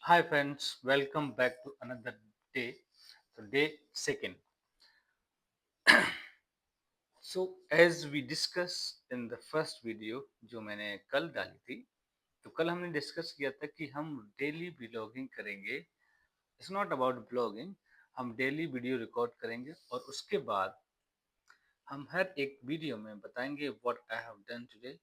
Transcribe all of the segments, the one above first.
Hi friends, welcome back to another day. So day second. So as we discussed in the first video जो मैंने कल डाली थी, तो कल हमने डिस्कस किया था कि हम डेली ब्लॉगिंग करेंगे. It's not about blogging. हम डेली वीडियो रिकॉर्ड करेंगे और उसके बाद हम हर एक वीडियो में बताएंगे what I have done today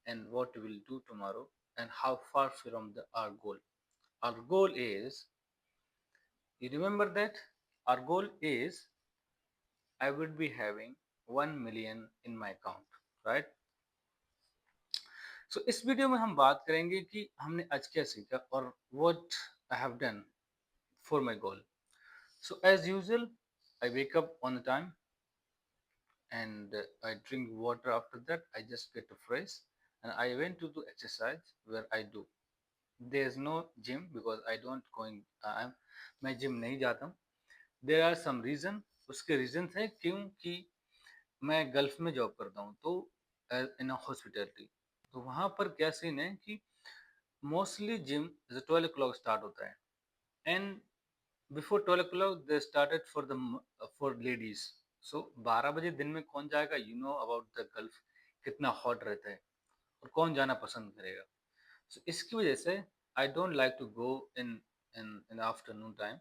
and what will do tomorrow and how far from the our goal. Our goal is, you remember that? Our goal is I would be having 1 million in my account, right? So इस video में हम बात करेंगे कि हमने आज क्या सीखा और what I have done for my goal. So as usual, I wake up on the time and I drink water. After that, I just get fresh and I went to do exercise where I do. There is no gym because I don't going. मैं gym नहीं जाता हूँ. There are some reason. उसके reason है क्योंकि मैं gulf में job करता हूँ तो इन हॉस्पिटैलिटी. तो वहाँ पर क्या सीन है कि मोस्टली जिम 12 o'clock स्टार्ट होता है and before 12 o'clock they started for ladies. So 12 बजे दिन में कौन जाएगा? You know about the Gulf कितना हॉट रहता है और कौन जाना पसंद करेगा. सो इसकी वजह से I don't like to go in in in afternoon time.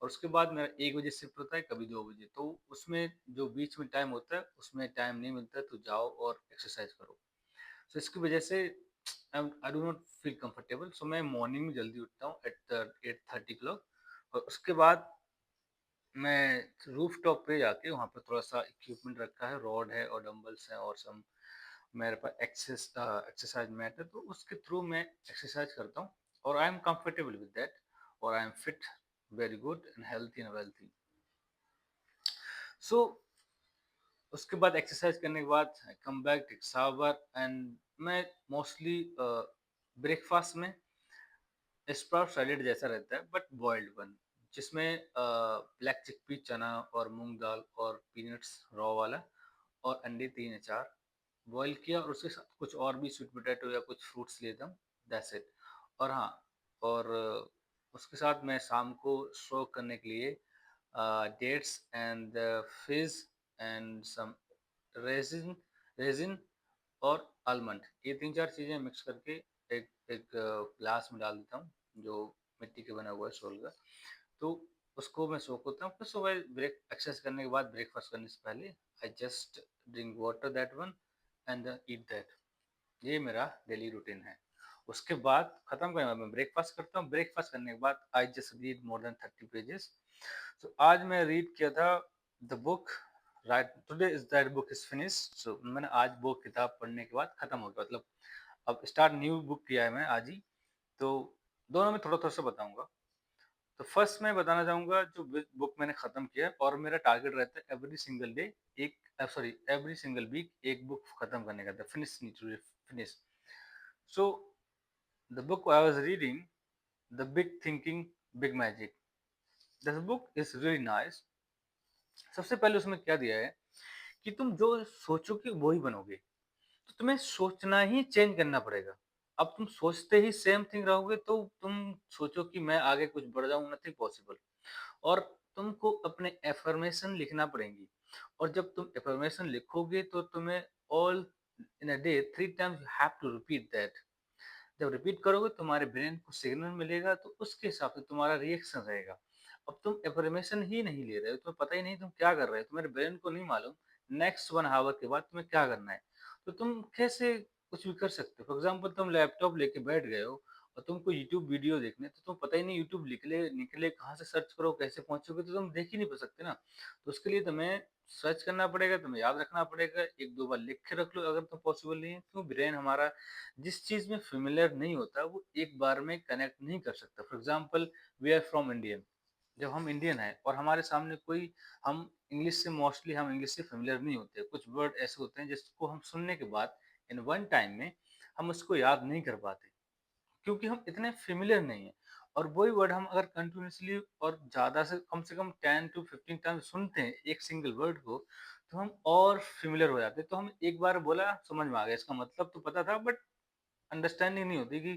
और उसके बाद मेरा 1 बजे शिफ्ट होता है, कभी 2 बजे. तो उसमें जो बीच में टाइम होता है उसमें टाइम नहीं मिलता है, तो जाओ और एक्सरसाइज करो. सो इसकी वजह से I do not feel comfortable. So मैं मॉर्निंग में जल्दी उठता हूँ एट 8:30 क्लॉक. और उसके बाद मैं रूफ टॉप पे जाके वहाँ पर थोड़ा सा इक्विपमेंट रखा है, रॉड है और डंबल्स हैं और सम मेरे पास एक्सरसाइज मैट है, तो उसके थ्रू मैं एक्सरसाइज करता हूँ और I am comfortable with that और I am fit very good and healthy and wealthy. So उसके बाद एक्सरसाइज करने के बाद I come back take shower and मैं मोस्टली ब्रेकफास्ट में स्प्राउट सैलेड जैसा रहता है बट बॉइल्ड वन, जिसमें ब्लैक चिकपी चना और मूंग दाल और पीनट्स रॉ वाला और अंडे 3 या 4 बॉईल किया और उसके साथ कुछ और भी स्वीट पोटैटो या कुछ फ्रूट्स लेता हूँ. That's it. और हाँ, और उसके साथ मैं शाम को स्ट्रोक करने के लिए डेट्स एंड फिज एंड सम रेजिन रेजिन और आलमंड, ये 3-4 चीज़ें मिक्स करके एक एक ग्लास में डाल देता हूँ, जो मिट्टी के बना हुआ है सोल का. तो उसको मैं सोख होता हूँ. फिर सुबह ब्रेक एक्सरसाइज करने के बाद ब्रेकफास्ट करने से पहले I just drink water that one and eat that. ये मेरा डेली रूटीन है. उसके बाद खत्म करने के बाद मैं ब्रेकफास्ट करता हूँ. ब्रेकफास्ट करने के बाद I just read more than 30 pages. So आज मैं रीड किया था the book. Right today is that book is finish. So मैंने आज वो किताब पढ़ने के बाद खत्म हो गया, मतलब अब स्टार्ट न्यू बुक किया है मैं आज ही. तो दोनों में थोड़ा थोड़ा सा बताऊंगा. तो फर्स्ट मैं बताना चाहूंगा जो बुक मैंने खत्म किया है और मेरा टारगेट रहता है एवरी सिंगल डे एक, सॉरी एवरी सिंगल वीक एक बुक खत्म करने का था. Finish need to finish. So the book I was reading the big thinking big magic. This book is really nice. सबसे पहले उसमें क्या दिया है कि तुम जो सोचोगे वो ही बनोगे. तो तुम्हें सोचना ही चेंज करना पड़ेगा. अब तुम सोचते ही सेम थिंग रहोगे तो तुम सोचो कि मैं आगे कुछ बढ़ जाऊँ, नथिंग पॉसिबल. और तुमको अपने एफर्मेशन लिखना पड़ेंगी. और जब तुम एफर्मेशन लिखोगे तो तुम्हें all in a day 3 times you have to repeat that. जब रिपीट करोगे तुम्हारे ब्रेन को सिग्नल मिलेगा तो उसके हिसाब से तुम्हारा रिएक्शन रहेगा. अब तुम एफर्मेशन ही नहीं ले रहे हो, तुम्हें पता ही नहीं तुम क्या कर रहे हो, तुम्हारे ब्रेन को नहीं मालूम नेक्स्ट 1 आवर के बाद तुम्हें क्या करना है. तो तुम कैसे कुछ भी कर सकते हो? फॉर एग्जाम्पल तुम लैपटॉप लेके बैठ गए हो और तुमको यूट्यूब वीडियो देखने, तो तुम पता ही नहीं यूट्यूब निकले निकले कहाँ से सर्च करो कैसे पहुंचोगे, तो तुम देख ही नहीं पा सकते ना. तो उसके लिए तुम्हें सर्च करना पड़ेगा, तुम्हें याद रखना पड़ेगा, एक दो बार लिख के रख लो अगर तो पॉसिबल नहीं है. क्यों? ब्रेन हमारा जिस चीज में फेमिलियर नहीं होता वो एक बार में कनेक्ट नहीं कर सकता. For example we are from Indian. जब हम इंडियन हैं और हमारे सामने कोई, हम इंग्लिश से मोस्टली हम इंग्लिश से फेमिलियर नहीं होते. कुछ वर्ड ऐसे होते हैं जिसको हम सुनने के बाद इन वन टाइम में हम उसको याद नहीं कर पाते क्योंकि हम इतने फेमिलियर नहीं है. और वही वर्ड हम अगर कंटिन्यूसली और ज़्यादा से कम 10 to 15 टाइम सुनते हैं एक सिंगल वर्ड को, तो हम और फेमिलियर हो जाते हैं. तो हम एक बार बोला समझ में आ गया, इसका मतलब तो पता था बट अंडरस्टैंडिंग नहीं होती कि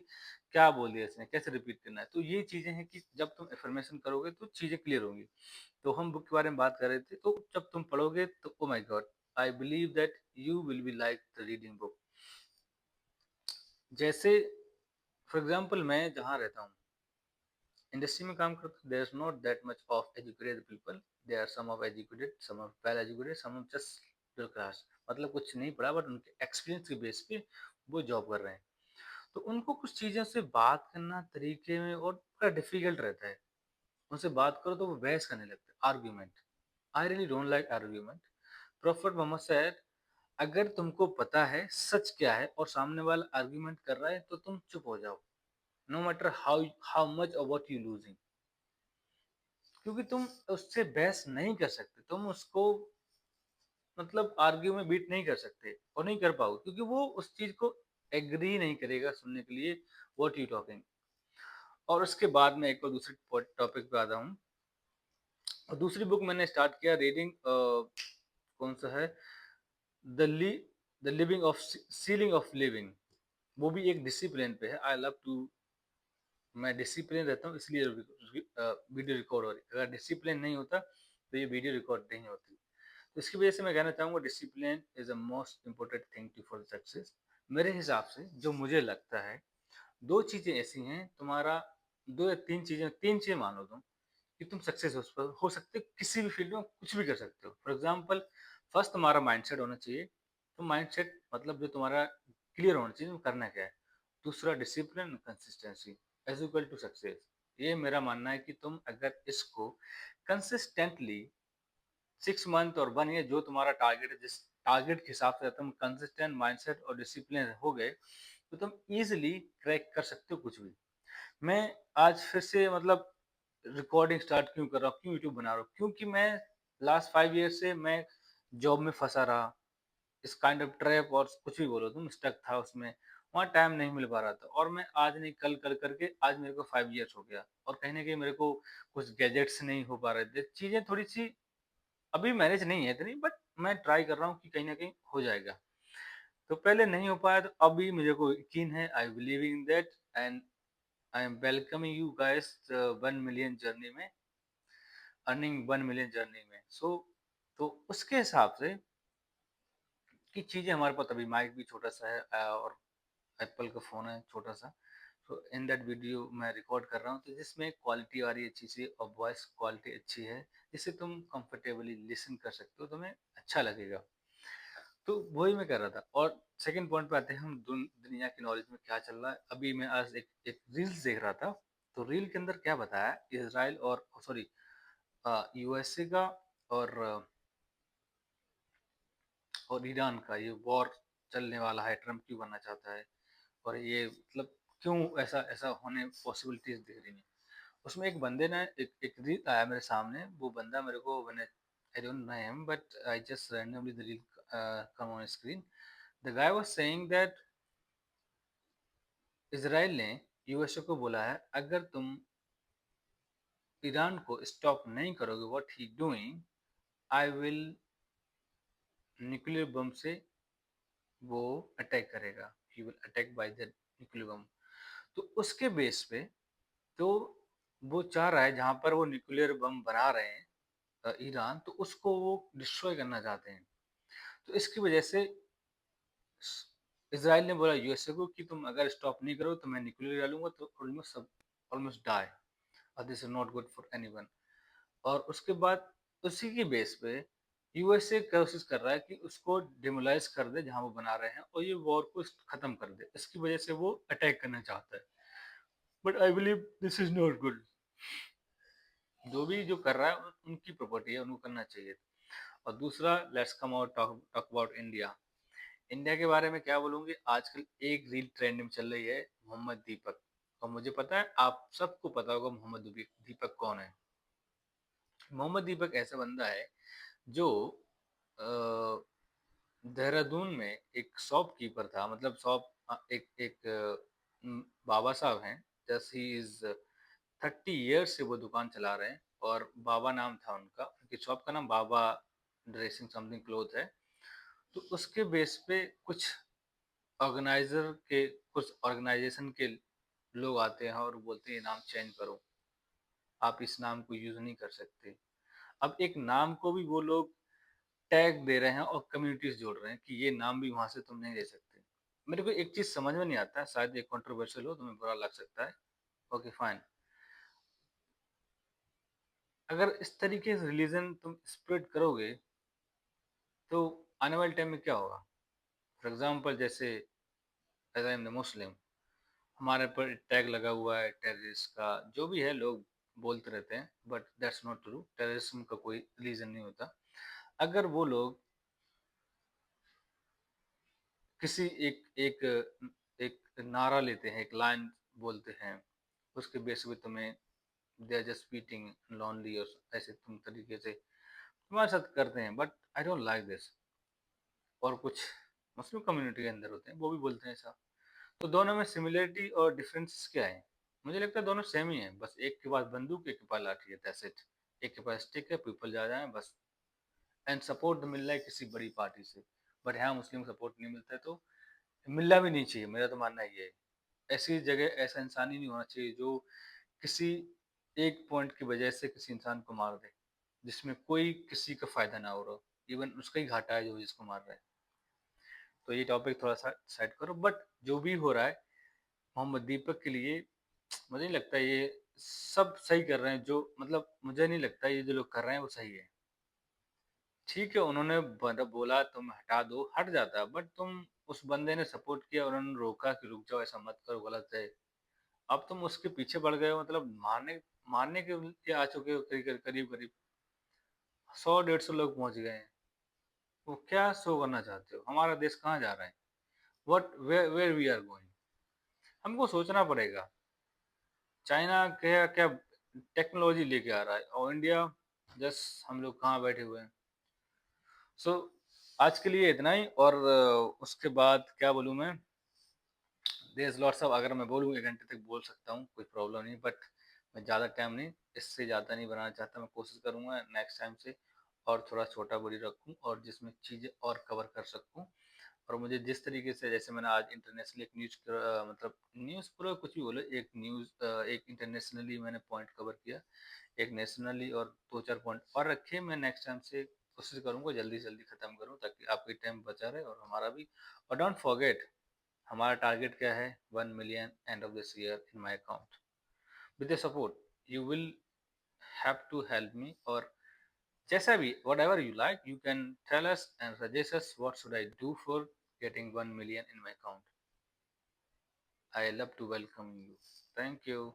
क्या बोल दिया इसने, कैसे रिपीट करना है। तो ये चीज़ें हैं कि जब तुम अफ़र्मेशन करोगे तो चीज़ें क्लियर होंगी। तो हम बुक के बारे में बात कर रहे थे, तो जब तुम पढ़ोगे तो oh my God! I believe that you will be like the reading book. जैसे फॉर एग्ज़ाम्पल मैं जहाँ रहता हूँ, इंडस्ट्री में काम करता हूँ, there is not that much of educated people, there are some of educated, some of well educated, some of just middle class, मतलब कुछ नहीं पढ़ा बट उनके एक्सपीरियंस के बेस पे वो जॉब कर रहे हैं। तो उनको कुछ चीज़ों से बात करना तरीके में और बड़ा डिफ़िकल्ट रहता है। उनसे बात करो तो वो बहस करने लगते हैं, argument. I really don't like argument. Prophet Muhammad said, अगर तुमको पता है सच क्या है और सामने वाला आर्गुमेंट कर रहा है तो तुम चुप हो जाओ, no matter how how much और व्हाट यू लूजिंग। क्योंकि तुम उससे बहस नहीं कर सकते, तुम उसको मतलब आर्ग्यू में बीट नहीं कर सकते और नहीं कर पाओगे क्योंकि वो उस चीज को एग्री नहीं करेगा सुनने के लिए व्हाट यू टॉकिंग। और उसके बाद मैं एक और दूसरे टॉपिक पे आता हूँ। और दूसरी बुक मैंने स्टार्ट किया रीडिंग, कौन सा है, the lee the living of ceiling of living. वो भी एक डिसिप्लिन पे है। आई लव टू, मैं डिसिप्लिन रहता हूँ इसलिए वीडियो रिकॉर्ड हो रही है। अगर डिसिप्लिन नहीं होता तो ये वीडियो रिकॉर्ड नहीं होती। तो इसकी वजह से मैं कहना चाहूँगा discipline is the most important thing to for success. मेरे हिसाब से जो मुझे लगता है, दो चीज़ें ऐसी हैं तुम्हारा, दो या तीन चीज़ें मान लो तुम कि तुम सक्सेस हो सकते हो किसी भी फील्ड में, कुछ भी कर सकते हो। फॉर एग्जाम्पल, फर्स्ट तुम्हारा माइंडसेट होना चाहिए। तो माइंडसेट मतलब जो तुम्हारा क्लियर होना चाहिए तुम करना क्या है। दूसरा discipline, consistency as equal to success. ये मेरा मानना है कि तुम अगर इसको कंसिस्टेंटली 6 मंथ और 1 ईयर जो तुम्हारा टारगेट है, जिस टारगेट के हिसाब से तुम कंसिस्टेंट माइंडसेट और डिसिप्लिन हो गए तो तुम इजीली क्रैक कर सकते हो कुछ भी। मैं आज फिर से मतलब रिकॉर्डिंग स्टार्ट क्यों कर रहा हूँ, क्यों यूट्यूब बना रहा हूँ, क्योंकि मैं लास्ट 5 ईयर से मैं जॉब में फंसा रहा, इस काइंड ऑफ ट्रैप और कुछ भी बोलो तुम, स्टक था उसमें। वहाँ टाइम नहीं मिल पा रहा था और मैं आज नहीं कल कर करके आज मेरे को 5 ईयर्स हो गया और कहीं ना कहीं मेरे को कुछ गैजेट्स नहीं हो पा रहे थे, चीजें थोड़ी सी अभी मैनेज नहीं है इतनी, बट मैं ट्राई कर रहा हूँ कि कहीं ना कहीं हो जाएगा। तो पहले नहीं हो पाया तो अभी मुझे को यकीन है, I believe in that, and I am welcoming you guys 1 million journey में, अर्निंग 1 मिलियन जर्नी में। सो तो उसके हिसाब से कि चीजें हमारे पास, अभी माइक भी छोटा सा है और एप्पल का फ़ोन है छोटा सा। तो इन दैट वीडियो मैं रिकॉर्ड कर रहा हूँ तो जिसमें क्वालिटी आ रही है अच्छी सी और वॉइस क्वालिटी अच्छी है, जिससे तुम कंफर्टेबली लिसन कर सकते हो, तुम्हें अच्छा लगेगा। तो वही मैं कर रहा था। और सेकंड पॉइंट पे आते हैं हम, दुनिया की नॉलेज में क्या चल रहा है। अभी मैं आज एक रील्स देख रहा था। तो रील के अंदर क्या बताया, इसराइल और सॉरी यूएसए का और ईरान का ये वॉर चलने वाला है, ट्रम्प क्यों बनना चाहता है और ये मतलब क्यों ऐसा ऐसा होने पॉसिबिलिटीज दिख रही हैं। उसमें एक बंदे ने एक रील आया मेरे सामने, वो बंदा मेरे को मैंने, I don't know him but I just randomly the reel come on screen. The guy was saying that Israel ने यूएसए को बोला है, अगर तुम ईरान को स्टॉप नहीं करोगे what he doing, I will nuclear bomb से वो अटैक करेगा, he will attack by the nuclear bomb. तो उसके बेस पे तो वो चाह रहा है जहां पर वो न्यूक्लियर बम बना रहे हैं ईरान, तो उसको वो डिस्ट्रॉय करना चाहते हैं। तो इसकी वजह से इसराइल ने बोला यूएसए को कि तुम अगर स्टॉप नहीं करो तो मैं न्यूक्लियर डालूंगा तो ऑलमोस्ट सब ऑलमोस्ट डाई और this is not good for anyone. और उसके बाद उसी की बेस पे यूएसए कोशिश कर रहा है कि उसको डिमोलाइज कर दे जहां वो बना रहे हैं और ये वॉर को खत्म कर दे। इसकी वजह से वो अटैक करना चाहता है, but I believe this is not good. जो भी जो कर रहा है उनकी प्रॉपर्टी है, उनको करना चाहिए। और दूसरा, let's come out talk talk about India. India के बारे में क्या बोलूंगी, आजकल एक रील ट्रेंड में चल रही है, मोहम्मद दीपक। और मुझे पता है आप सबको पता होगा मोहम्मद दीपक कौन है। मोहम्मद दीपक ऐसा बंदा है जो अ, देहरादून में एक शॉपकीपर था, मतलब शॉप, एक एक बाबा साहब हैं, जस्ट ही इज 30 ईयर्स से वो दुकान चला रहे हैं और बाबा नाम था उनका, उनकी शॉप का नाम बाबा ड्रेसिंग समथिंग क्लोथ है। तो उसके बेस पे कुछ ऑर्गेनाइजर के कुछ ऑर्गेनाइजेशन के लोग आते हैं और बोलते हैं ये नाम चेंज करो, आप इस नाम को यूज नहीं कर सकते। अब एक नाम को भी वो लोग टैग दे रहे हैं और कम्युनिटीज जोड़ रहे हैं कि ये नाम भी वहां से तुम नहीं ले सकते। मेरे को एक चीज समझ में नहीं आता है, शायद ये कंट्रोवर्शियल हो, तुम्हें बुरा लग सकता है, ओके फाइन। अगर इस तरीके से रिलीजन तुम स्प्रेड करोगे तो आने वाले टाइम में क्या होगा? फॉर एग्जाम्पल जैसे as I am the Muslim, हमारे पर टैग लगा हुआ है टेररिस्ट का, जो भी है लोग बोलते रहते हैं, but that's not true, terrorism का कोई रीजन नहीं होता। अगर वो लोग किसी एक एक एक नारा लेते हैं, एक लाइन बोलते हैं, उसके बेस पे तुम्हें they are just beating lonely और ऐसे तुम तरीके से तुम्हारे साथ करते हैं, but I don't like this. और कुछ मुस्लिम कम्युनिटी के अंदर होते हैं वो भी बोलते हैं ऐसा। तो दोनों में सिमिलरिटी और डिफरेंसेस क्या है? मुझे लगता है दोनों सेम ही है, बस एक के पास बंदूक, एक के पास लाठी है, दैट्स इट। एक के पास स्टिक है, पीपल जा रहे हैं बस, एंड सपोर्ट मिल रहा है किसी बड़ी पार्टी से। बट यहाँ मुस्लिम सपोर्ट नहीं मिलता है, तो मिलना भी नहीं चाहिए, मेरा तो मानना ये है। ऐसी जगह ऐसा इंसान ही नहीं होना चाहिए जो किसी एक पॉइंट की वजह से किसी इंसान को मार दे, जिसमें कोई किसी का फायदा ना हो रहा हो, इवन उसका ही घाटा है जो जिसको मार रहा है। तो ये टॉपिक थोड़ा सा साइड करो, बट जो भी हो रहा है मोहम्मद दीपक के लिए, मुझे नहीं लगता ये सब सही कर रहे हैं। जो मतलब मुझे नहीं लगता ये जो लोग कर रहे हैं वो सही है। ठीक है, उन्होंने बोला तुम हटा दो, हट जाता, बट तुम उस बंदे ने सपोर्ट किया, उन्होंने रोका कि रुक जाओ ऐसा मत करो, गलत है। अब तुम उसके पीछे बढ़ गए हो, मतलब मारने मारने के लिए आ चुके हो, करीब करीब करीब 100 150 लोग पहुंच गए हैं। वो क्या शो करना चाहते हो? हमारा देश कहाँ जा रहा है? What where we are going? हमको सोचना पड़ेगा। चाइना क्या क्या टेक्नोलॉजी लेके आ रहा है, और इंडिया जस्ट हम लोग कहाँ बैठे हुए हैं। सो आज के लिए इतना ही, और उसके बाद क्या बोलूँ मैं, देयर इज लॉट्स ऑफ, अगर मैं बोलूँ 1 घंटे तक बोल सकता हूँ, कोई प्रॉब्लम नहीं, बट मैं ज़्यादा टाइम नहीं, इससे ज़्यादा नहीं बनाना चाहता। मैं कोशिश करूँगा नेक्स्ट टाइम से और थोड़ा छोटा बड़ी रखूँ, और जिसमें चीज़ें और कवर कर सकूँ। और मुझे जिस तरीके से, जैसे मैंने आज इंटरनेशनली एक न्यूज़, मतलब न्यूज़ पूरा कुछ भी बोले, एक न्यूज़ एक इंटरनेशनली मैंने पॉइंट कवर किया, एक नेशनली, और 2 4 पॉइंट और रखे। मैं नेक्स्ट टाइम से कोशिश करूँगा जल्दी जल्दी ख़त्म करूँ, ताकि आपकी टाइम बचा रहे और हमारा भी। और डोंट फॉरगेट, हमारा टारगेट क्या है? 1 million end of this year in my account. With the support you will have to help me, और जैसा भी, whatever you like, you can tell us and suggest us what should I do for getting 1 million in my account. I love to welcome you. Thank you.